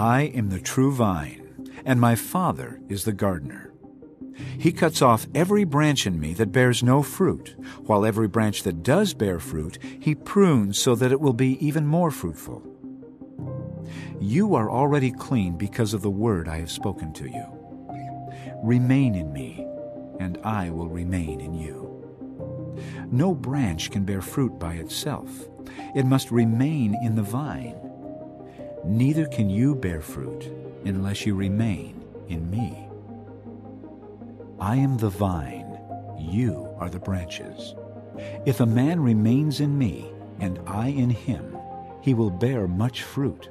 I am the true vine, and my Father is the gardener. He cuts off every branch in me that bears no fruit, while every branch that does bear fruit he prunes so that it will be even more fruitful. You are already clean because of the word I have spoken to you. Remain in me, and I will remain in you. No branch can bear fruit by itself. It must remain in the vine. Neither can you bear fruit unless you remain in me. I am the vine, you are the branches. If a man remains in me, and I in him, he will bear much fruit.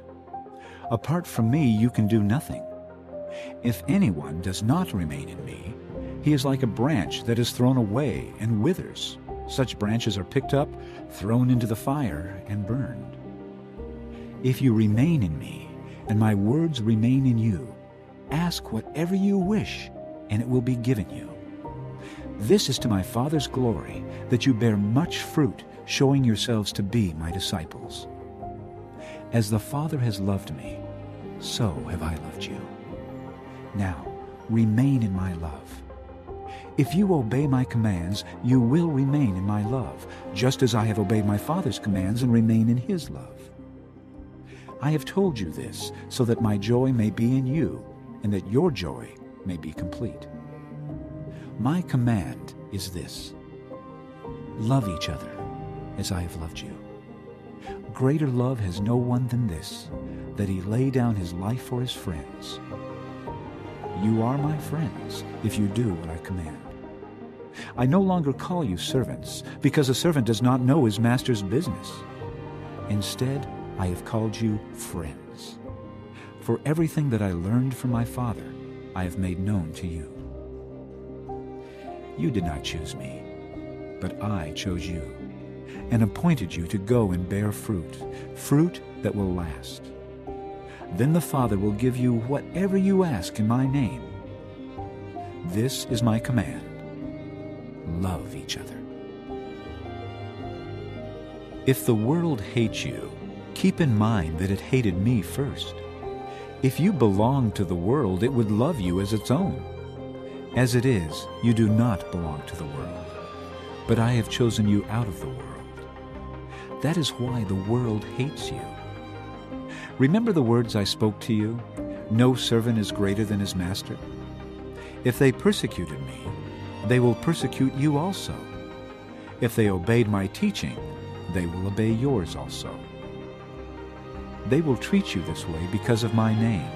Apart from me you can do nothing. If anyone does not remain in me, he is like a branch that is thrown away and withers. Such branches are picked up, thrown into the fire, and burned. If you remain in me, and my words remain in you, ask whatever you wish, and it will be given you. This is to my Father's glory, that you bear much fruit, showing yourselves to be my disciples. As the Father has loved me, so have I loved you. Now, remain in my love. If you obey my commands, you will remain in my love, just as I have obeyed my Father's commands and remain in his love. I have told you this so that my joy may be in you, and that your joy may be complete. My command is this: love each other as I have loved you. Greater love has no one than this, that he lay down his life for his friends. You are my friends if you do what I command. I no longer call you servants, because a servant does not know his master's business. Instead, I have called you friends. For everything that I learned from my Father, I have made known to you. You did not choose me, but I chose you, and appointed you to go and bear fruit, fruit that will last. Then the Father will give you whatever you ask in my name. This is my command: love each other. If the world hates you, keep in mind that it hated me first. If you belonged to the world, it would love you as its own. As it is, you do not belong to the world, but I have chosen you out of the world. That is why the world hates you. Remember the words I spoke to you? No servant is greater than his master. If they persecuted me, they will persecute you also. If they obeyed my teaching, they will obey yours also. They will treat you this way because of my name,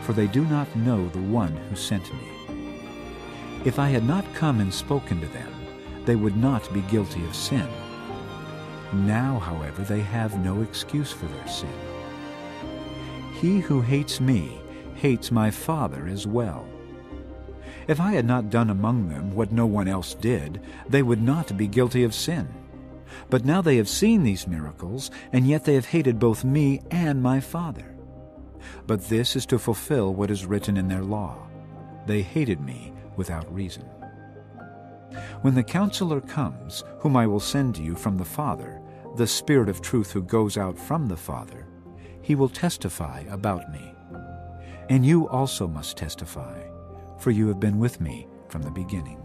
for they do not know the one who sent me. If I had not come and spoken to them, they would not be guilty of sin. Now, however, they have no excuse for their sin. He who hates me hates my Father as well. If I had not done among them what no one else did, they would not be guilty of sin. But now they have seen these miracles, and yet they have hated both me and my Father. But this is to fulfill what is written in their law: they hated me without reason. When the Counselor comes, whom I will send to you from the Father, the Spirit of truth who goes out from the Father, he will testify about me. And you also must testify, for you have been with me from the beginning.